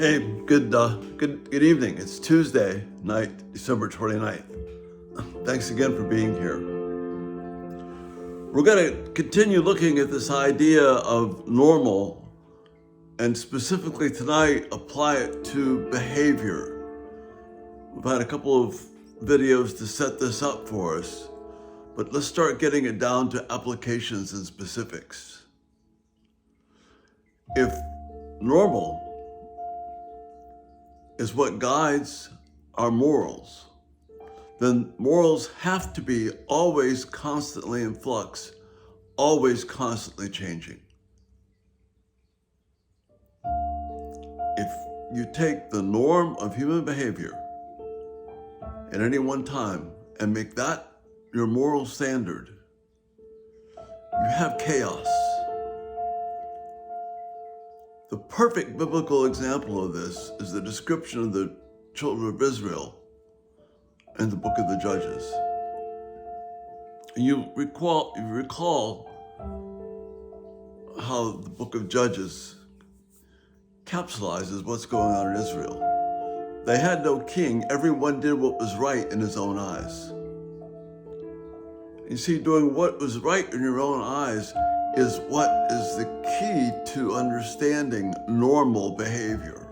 Hey, good evening. It's Tuesday night, December 29th. Thanks again for being here. We're going to continue looking at this idea of normal and specifically tonight apply it to behavior. We've had a couple of videos to set this up for us, but let's start getting it down to applications and specifics. If normal is what guides our morals, then morals have to be always constantly in flux, always constantly changing. If you take the norm of human behavior at any one time and make that your moral standard, you have chaos. The perfect biblical example of this is the description of the children of Israel in the book of the Judges. And you recall how the book of Judges capsulizes what's going on in Israel. They had no king. Everyone did what was right in his own eyes. You see, doing what was right in your own eyes is what is the key to understanding normal behavior.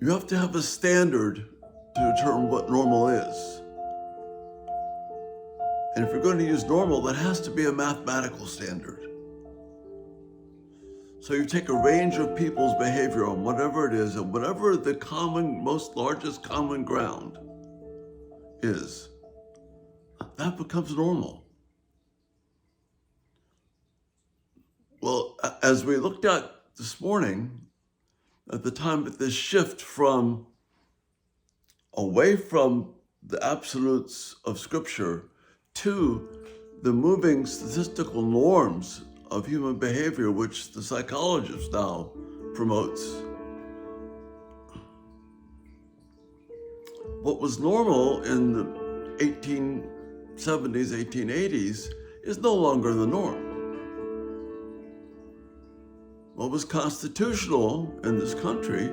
You have to have a standard to determine what normal is. And if you're going to use normal, that has to be a mathematical standard. So you take a range of people's behavior on whatever it is, and whatever the largest common ground is, that becomes normal. Well, as we looked at this morning, at the time that this shift away from the absolutes of Scripture to the moving statistical norms of human behavior, which the psychologist now promotes. What was normal in the 1870s, 1880s is no longer the norm. What was constitutional in this country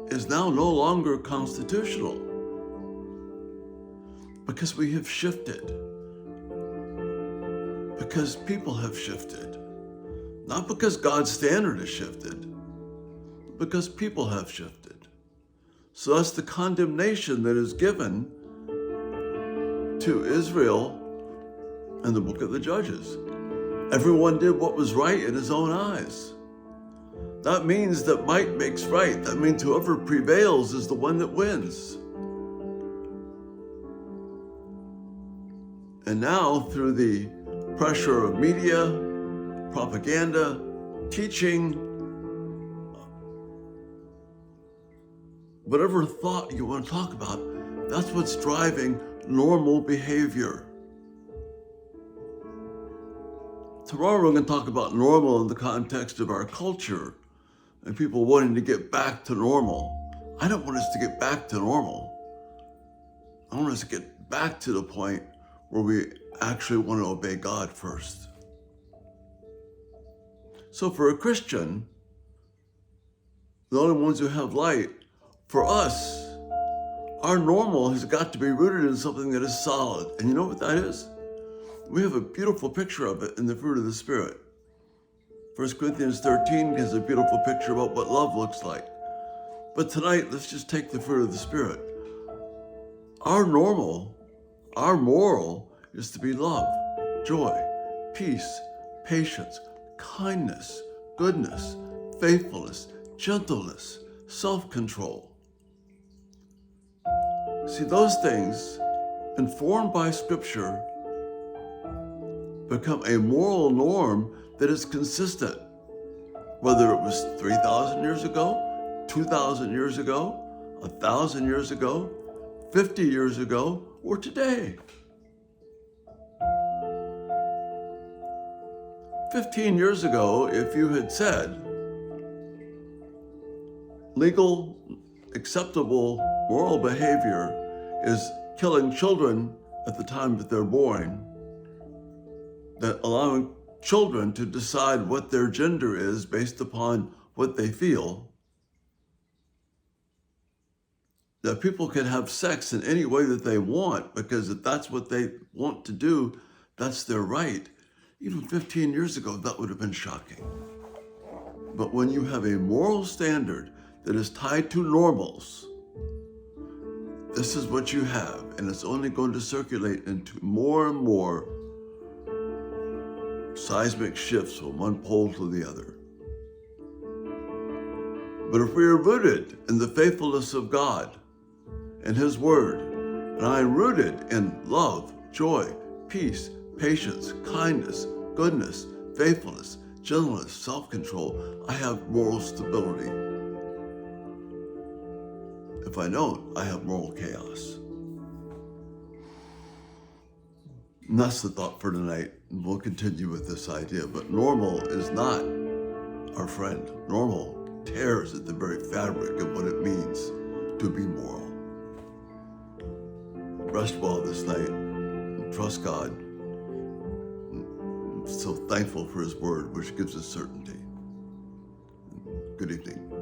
is now no longer constitutional because we have shifted, because people have shifted, not because God's standard has shifted, because people have shifted. So that's the condemnation that is given to Israel in the book of the Judges. Everyone did what was right in his own eyes. That means that might makes right. That means whoever prevails is the one that wins. And now, through the pressure of media, propaganda, teaching, whatever thought you want to talk about, that's what's driving normal behavior. Tomorrow we're going to talk about normal in the context of our culture and people wanting to get back to normal. I don't want us to get back to normal. I want us to get back to the point where we actually want to obey God first. So for a Christian, the only ones who have light, for us, our normal has got to be rooted in something that is solid. And you know what that is? We have a beautiful picture of it in the fruit of the Spirit. 1 Corinthians 13 gives a beautiful picture about what love looks like. But tonight, let's just take the fruit of the Spirit. Our moral is to be love, joy, peace, patience, kindness, goodness, faithfulness, gentleness, self-control. See, those things, informed by Scripture, become a moral norm that is consistent, whether it was 3,000 years ago, 2,000 years ago, 1,000 years ago, 50 years ago, or today. 15 years ago, if you had said legal, acceptable moral behavior is killing children at the time that they're born, that allowing children to decide what their gender is based upon what they feel, that people can have sex in any way that they want, because if that's what they want to do, that's their right. Even 15 years ago, that would have been shocking. But when you have a moral standard that is tied to normals, this is what you have, and it's only going to circulate into more and more seismic shifts from one pole to the other. But if we are rooted in the faithfulness of God and His Word, and I am rooted in love, joy, peace, patience, kindness, goodness, faithfulness, gentleness, self-control, I have moral stability. If I don't, I have moral chaos. And that's the thought for tonight. We'll continue with this idea, but normal is not our friend. Normal tears at the very fabric of what it means to be moral. Rest well this night and trust God. I'm so thankful for His Word, which gives us certainty. Good evening.